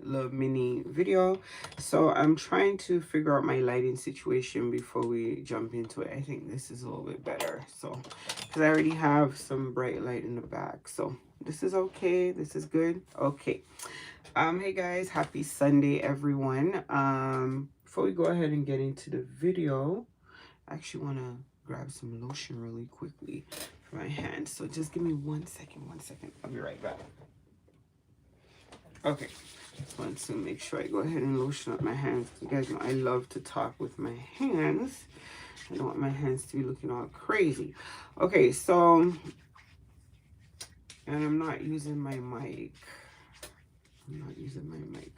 little mini video. So I'm trying to figure out my lighting situation before we jump into it. I think this is a little bit better, so because I already have some bright light in the back, so this is okay. This is good. Okay. Hey guys, happy Sunday everyone. Before we go ahead and get into the video, I actually want to grab some lotion really quickly for my hands, so just give me 1 second. I'll be right back. Okay, just want to make sure I go ahead and lotion up my hands. You guys know I love to talk with my hands. I don't want my hands to be looking all crazy. Okay, so, and I'm not using my mic.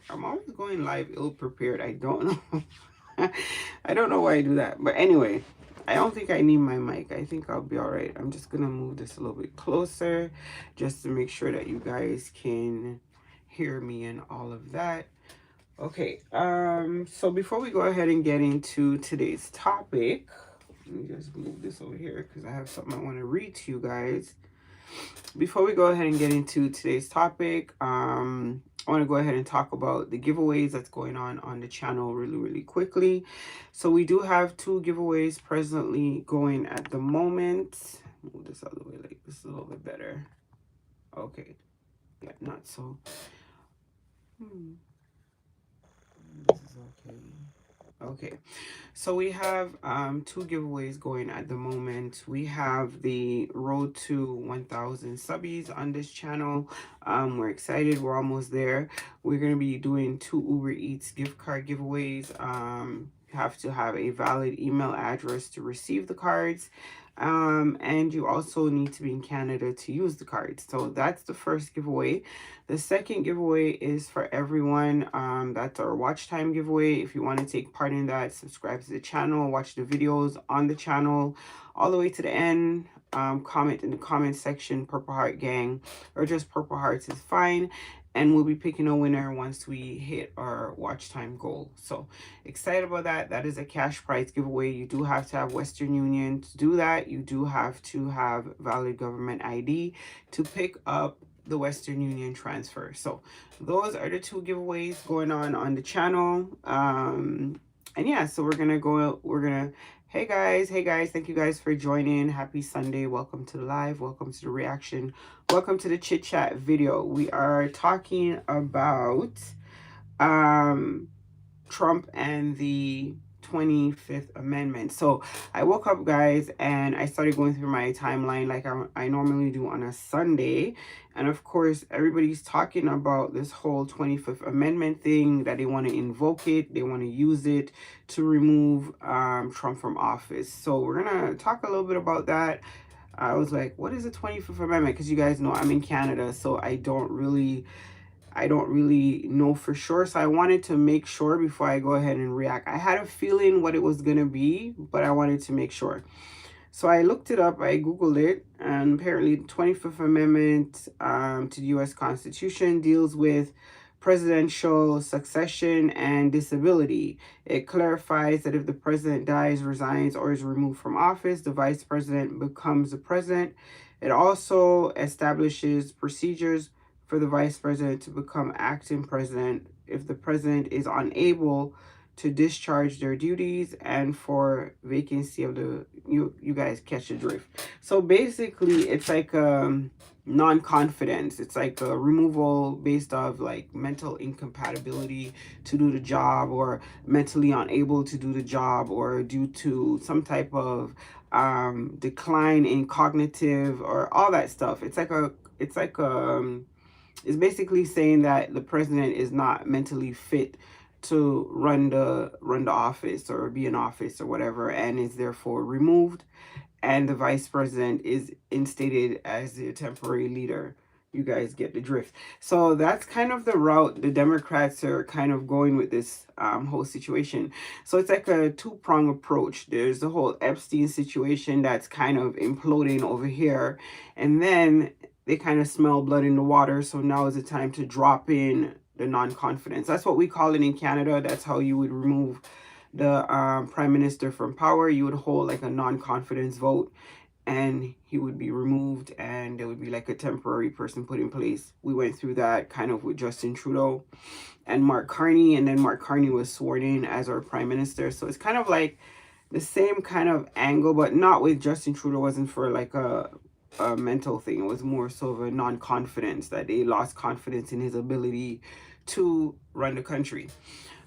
I'm always going live ill-prepared. I don't know. I don't know why I do that. But anyway, I don't think I need my mic. I think I'll be all right. I'm just going to move this a little bit closer just to make sure that you guys can hear me and all of that. Okay, so before we go ahead and get into today's topic, let me just move this over here because I have something I want to read to you guys. Before we go ahead and get into today's topic, I want to go ahead and talk about the giveaways that's going on the channel really quickly. So we do have 2 giveaways presently going at the moment. Move this out of the way, like this is a little bit better. Okay, yeah, not so. This is okay. Okay, so we have 2 giveaways going at the moment. We have the road to 1,000 subbies on this channel. We're excited. We're almost there. We're going to be doing 2 Uber Eats gift card giveaways. You have to have a valid email address to receive the cards. And you also need to be in Canada to use the cards. So that's the first giveaway. The second giveaway is for everyone. That's our watch time giveaway. If you want to take part in that, subscribe to the channel, watch the videos on the channel all the way to the end. Comment in the comment section, Purple Heart Gang, or just Purple Hearts is fine. And we'll be picking a winner once we hit our watch time goal. So excited about that. That is a cash prize giveaway. You do have to have Western Union to do that. You do have to have valid government ID to pick up the Western Union transfer. So those are the 2 giveaways going on the channel. And yeah, so we're gonna hey guys, thank you guys for joining. Happy Sunday. Welcome to the live, welcome to the reaction, welcome to the chit chat video. We are talking about Trump and the 25th Amendment. So I woke up, guys, and I started going through my timeline like I normally do on a Sunday. And of course, everybody's talking about this whole 25th Amendment thing, that they want to invoke it. They want to use it to remove Trump from office. So we're going to talk a little bit about that. I was like, what is the 25th Amendment? Because you guys know I'm in Canada, so I don't really know for sure. So I wanted to make sure before I go ahead and react. I had a feeling what it was going to be, but I wanted to make sure. So I looked it up, I Googled it, and apparently the 25th Amendment to the U.S. Constitution deals with presidential succession and disability. It clarifies that if the president dies, resigns, or is removed from office, the vice president becomes the president. It also establishes procedures for the vice president to become acting president if the president is unable to discharge their duties, and for vacancy of the you guys catch the drift. So basically it's like non-confidence. It's like a removal based off like mental incompatibility to do the job, or mentally unable to do the job, or due to some type of decline in cognitive, or all that stuff. It's basically saying that the president is not mentally fit to run the office or be in office or whatever, and is therefore removed, and the vice president is instated as the temporary leader. You guys get the drift. So that's kind of the route the Democrats are kind of going with this whole situation. So it's like a 2-prong approach. There's the whole Epstein situation that's kind of imploding over here, and then they kind of smell blood in the water. So now is the time to drop in the non-confidence. That's what we call it in Canada. That's how you would remove the prime minister from power. You would hold like a non-confidence vote, and he would be removed, and there would be like a temporary person put in place. We went through that kind of with Justin Trudeau and Mark Carney, and then Mark Carney was sworn in as our prime minister. So it's kind of like the same kind of angle, but not with Justin Trudeau. Wasn't for like a mental thing. It was more so of a non-confidence, that they lost confidence in his ability to run the country.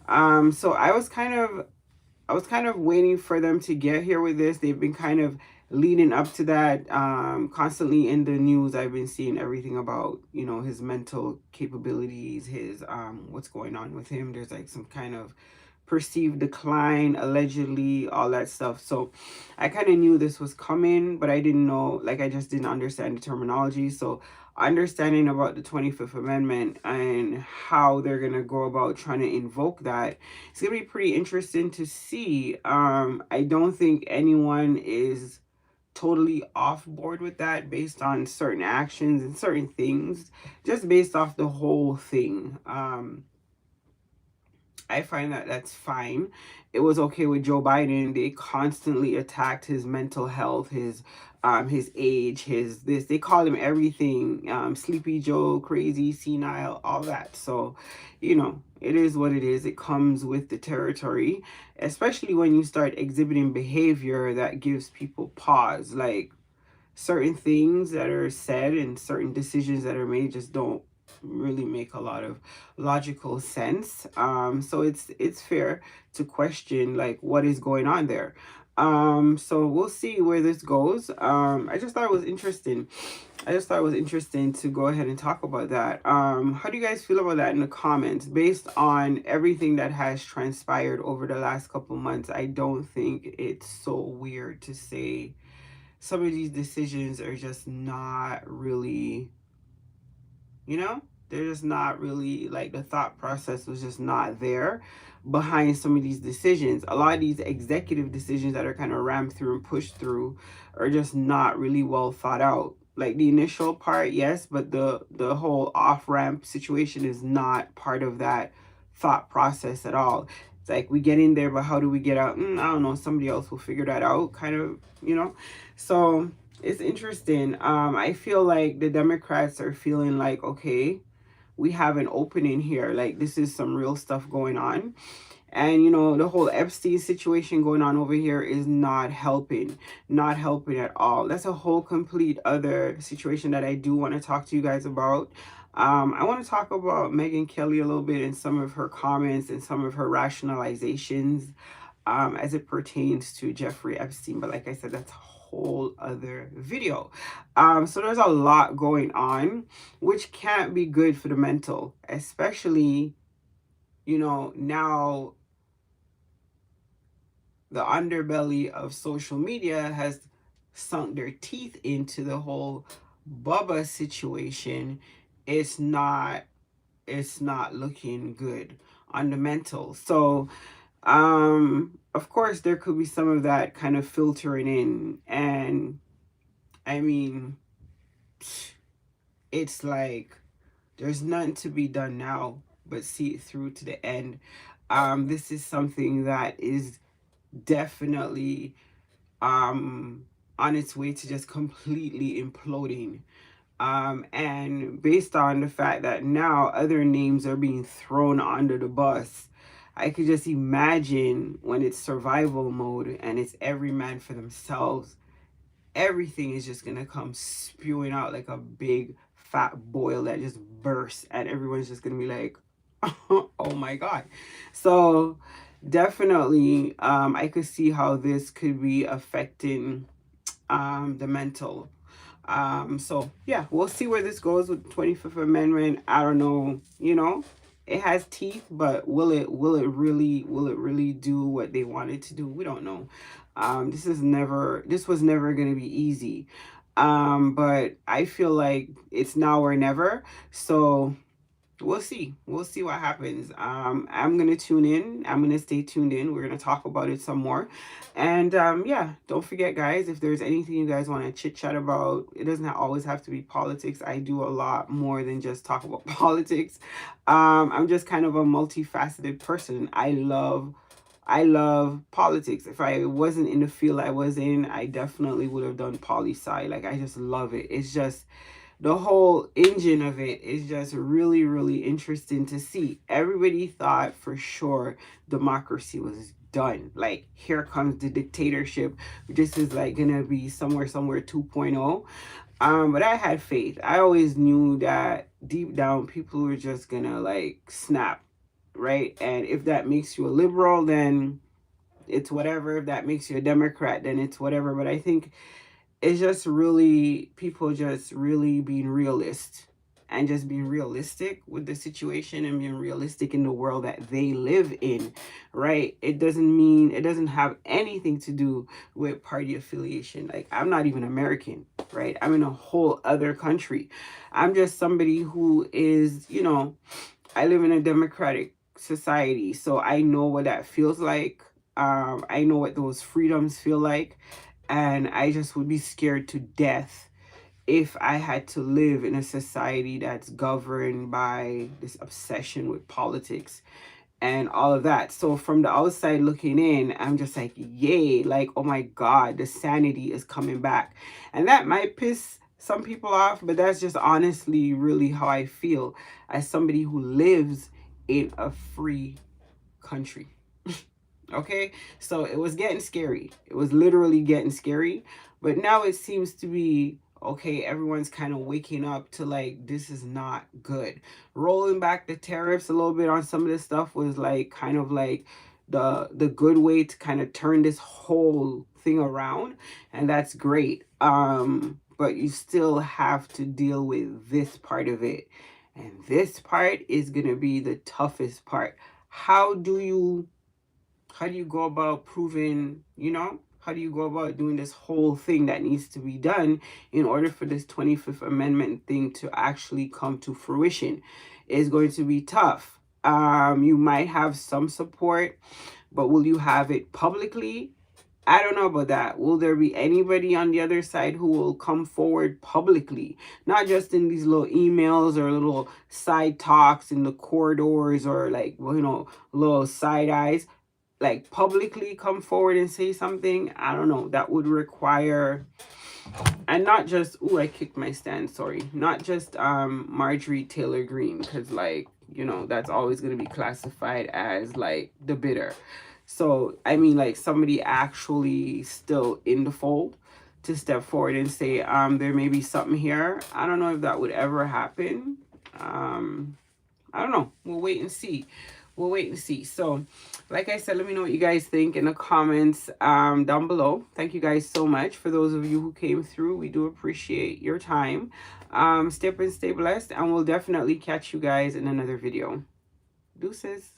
So I was kind of waiting for them to get here with this. They've been kind of leading up to that. Constantly in the news, I've been seeing everything about, his mental capabilities, his what's going on with him. There's like some kind of perceived decline, allegedly, all that stuff. So I kind of knew this was coming, but I didn't know, like, I just didn't understand the terminology. So understanding about the 25th Amendment and how they're going to go about trying to invoke that, it's going to be pretty interesting to see. I don't think anyone is totally off board with that based on certain actions and certain things, just based off the whole thing. I find that that's fine. It was okay with Joe Biden. They constantly attacked his mental health, his age, his this. They called him everything. Sleepy Joe, crazy, senile, all that. So, it is what it is. It comes with the territory, especially when you start exhibiting behavior that gives people pause. Like, certain things that are said and certain decisions that are made just don't really make a lot of logical sense. So it's fair to question like what is going on there. So we'll see where this goes. I just thought it was interesting. I just thought it was interesting to go ahead and talk about that. How do you guys feel about that in the comments? Based on everything that has transpired over the last couple months, I don't think it's so weird to say some of these decisions are just not really, they're just not really, like, the thought process was just not there behind some of these decisions. A lot of these executive decisions that are kind of rammed through and pushed through are just not really well thought out. Like the initial part, yes, but the whole off ramp situation is not part of that thought process at all. It's like we get in there, but how do we get out? I don't know. Somebody else will figure that out, kind of. So it's interesting. I feel like the Democrats are feeling like, okay, we have an opening here. Like, this is some real stuff going on. And, the whole Epstein situation going on over here is not helping at all. That's a whole complete other situation that I do want to talk to you guys about. I want to talk about Megyn Kelly a little bit and some of her comments and some of her rationalizations as it pertains to Jeffrey Epstein. But like I said, that's a whole other video. So there's a lot going on, which can't be good for the mental, especially, now the underbelly of social media has sunk their teeth into the whole Bubba situation. It's not looking good on the mental. So of course there could be some of that kind of filtering in, and I mean, it's like there's nothing to be done now but see it through to the end. This is something that is definitely on its way to just completely imploding. And based on the fact that now other names are being thrown under the bus, I could just imagine when it's survival mode and it's every man for themselves, everything is just gonna come spewing out like a big fat boil that just bursts, and everyone's just gonna be like, oh my God. So definitely, I could see how this could be affecting the mental. So yeah, we'll see where this goes with the 25th Amendment. I don't know, it has teeth, but will it really do what they want it to do? We don't know. This was never going to be easy. But I feel like it's now or never. So we'll see what happens. I'm gonna tune in. I'm gonna stay tuned in. We're gonna talk about it some more. And yeah, don't forget, guys, if there's anything you guys want to chit chat about, it doesn't always have to be politics. I do a lot more than just talk about politics. I'm just kind of a multifaceted person. I love I love politics. If I wasn't in the field I was in, I definitely would have done poli-sci. Like, I just love it. It's just, the whole engine of it is just really, really interesting to see. Everybody thought for sure democracy was done. Like, here comes the dictatorship. This is like gonna be somewhere 2.0. But I had faith. I always knew that deep down people were just gonna like snap, right? And if that makes you a liberal, then it's whatever. If that makes you a Democrat, then it's whatever. But I think it's just really people just really being realist and just being realistic with the situation and being realistic in the world that they live in, right? It doesn't mean, it doesn't have anything to do with party affiliation. Like, I'm not even American, right? I'm in a whole other country. I'm just somebody who is, you know, I live in a democratic society, so I know what that feels like. I know what those freedoms feel like, and I just would be scared to death if I had to live in a society that's governed by this obsession with politics and all of that. So from the outside looking in, I'm just like, yay, like, oh my God, the sanity is coming back. And that might piss some people off, but that's just honestly really how I feel as somebody who lives in a free country. Okay, so it was getting scary. It was literally getting scary. But now it seems to be okay. Everyone's kind of waking up to like, this is not good. Rolling back the tariffs a little bit on some of this stuff was like kind of like the good way to kind of turn this whole thing around, and that's great. But you still have to deal with this part of it, and this part is gonna be the toughest part. How do you go about proving, you know, how do you go about doing this whole thing that needs to be done in order for this 25th Amendment thing to actually come to fruition? Is going to be tough. You might have some support, but will you have it publicly? I don't know about that. Will there be anybody on the other side who will come forward publicly? Not just in these little emails or little side talks in the corridors or like, you know, little side eyes, like publicly come forward and say something. I don't know. That would require, and not just, oh, I kicked my stand, sorry. Not just Marjorie Taylor Greene, because like, you know, that's always going to be classified as like the bidder. So, I mean, like somebody actually still in the fold to step forward and say, there may be something here. I don't know if that would ever happen. I don't know. We'll wait and see. We'll wait and see. So, like I said, let me know what you guys think in the comments down below. Thank you guys so much. For those of you who came through, we do appreciate your time. Stay up and stay blessed, and we'll definitely catch you guys in another video. Deuces.